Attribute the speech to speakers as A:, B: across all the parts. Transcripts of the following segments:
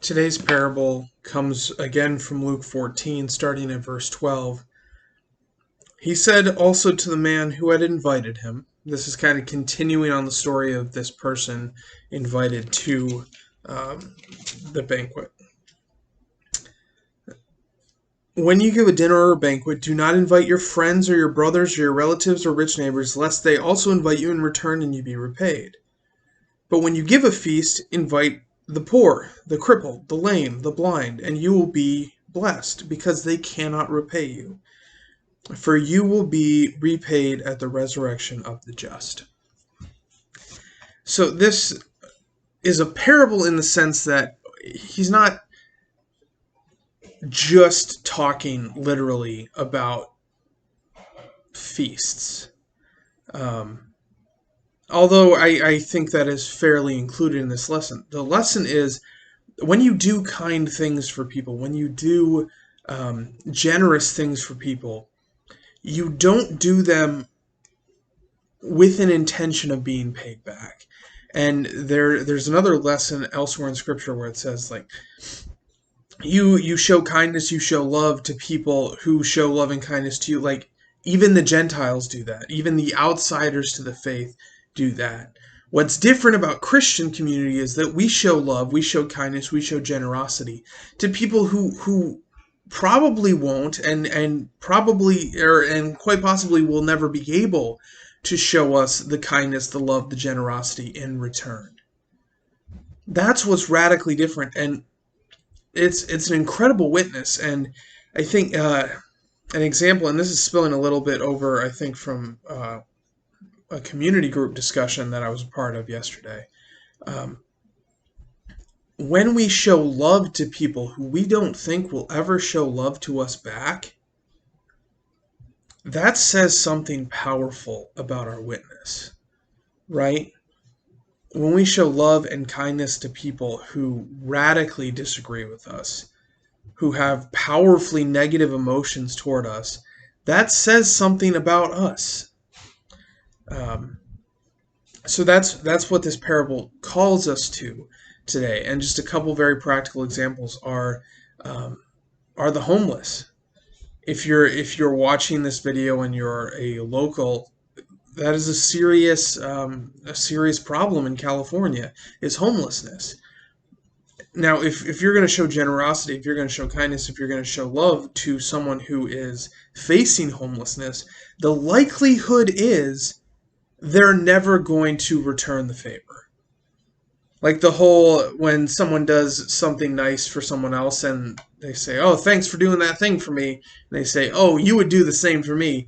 A: Today's parable comes again from Luke 14, starting at verse 12. He said also to the man who had invited him, this is kind of continuing on the story of this person invited to the banquet. When you give a dinner or a banquet, do not invite your friends or your brothers or your relatives or rich neighbors, lest they also invite you in return and you be repaid. But when you give a feast, invite the poor, the crippled, the lame, the blind, and you will be blessed, because they cannot repay you. For you will be repaid at the resurrection of the just. So this is a parable in the sense that he's not just talking literally about feasts. Although I think that is fairly included in this lesson. The lesson is when you do kind things for people, when you do generous things for people, you don't do them with an intention of being paid back. And there's another lesson elsewhere in Scripture where it says, like, you show kindness, you show love to people who show love and kindness to you. Like, even the Gentiles do that. Even the outsiders to the faith do that. What's different about Christian community is that we show love, we show kindness, we show generosity to people who probably won't and quite possibly will never be able to show us the kindness, the love, the generosity in return. That's what's radically different, and it's an incredible witness. And I think an example, and this is spilling a little bit over, I think, from a community group discussion that I was a part of yesterday. When we show love to people who we don't think will ever show love to us back, that says something powerful about our witness, right? When we show love and kindness to people who radically disagree with us, who have powerfully negative emotions toward us, that says something about us. So that's what this parable calls us to today. And just a couple very practical examples are the homeless. If you're watching this video and you're a local, that is a serious problem in California, is homelessness. Now, if you're going to show generosity, if you're going to show kindness, if you're going to show love to someone who is facing homelessness, the likelihood is they're never going to return the favor. Like the whole, when someone does something nice for someone else and they say, "Oh, thanks for doing that thing for me," and they say, "Oh, you would do the same for me."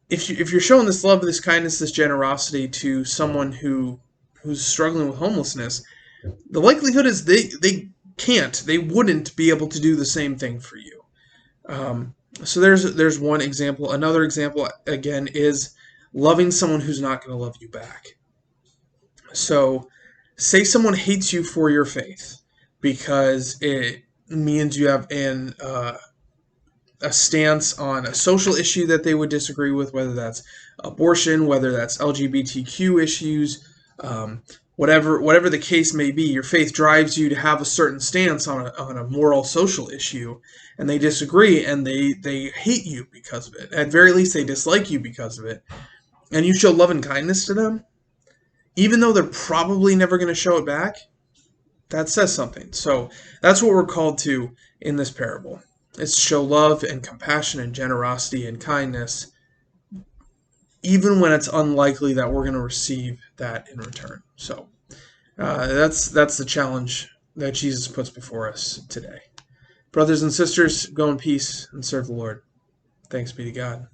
A: If you're showing this love, this kindness, this generosity to someone who's struggling with homelessness, the likelihood is they wouldn't be able to do the same thing for you. So there's one example. Another example, again, is loving someone who's not going to love you back. So, say someone hates you for your faith because it means you have a stance on a social issue that they would disagree with, whether that's abortion, whether that's LGBTQ issues, whatever the case may be. Your faith drives you to have a certain stance on a moral social issue, and they disagree, and they hate you because of it. At very least, they dislike you because of it. And you show love and kindness to them, even though they're probably never going to show it back, that says something. So that's what we're called to in this parable. It's to show love and compassion and generosity and kindness, even when it's unlikely that we're going to receive that in return. So that's the challenge that Jesus puts before us today. Brothers and sisters, go in peace and serve the Lord. Thanks be to God.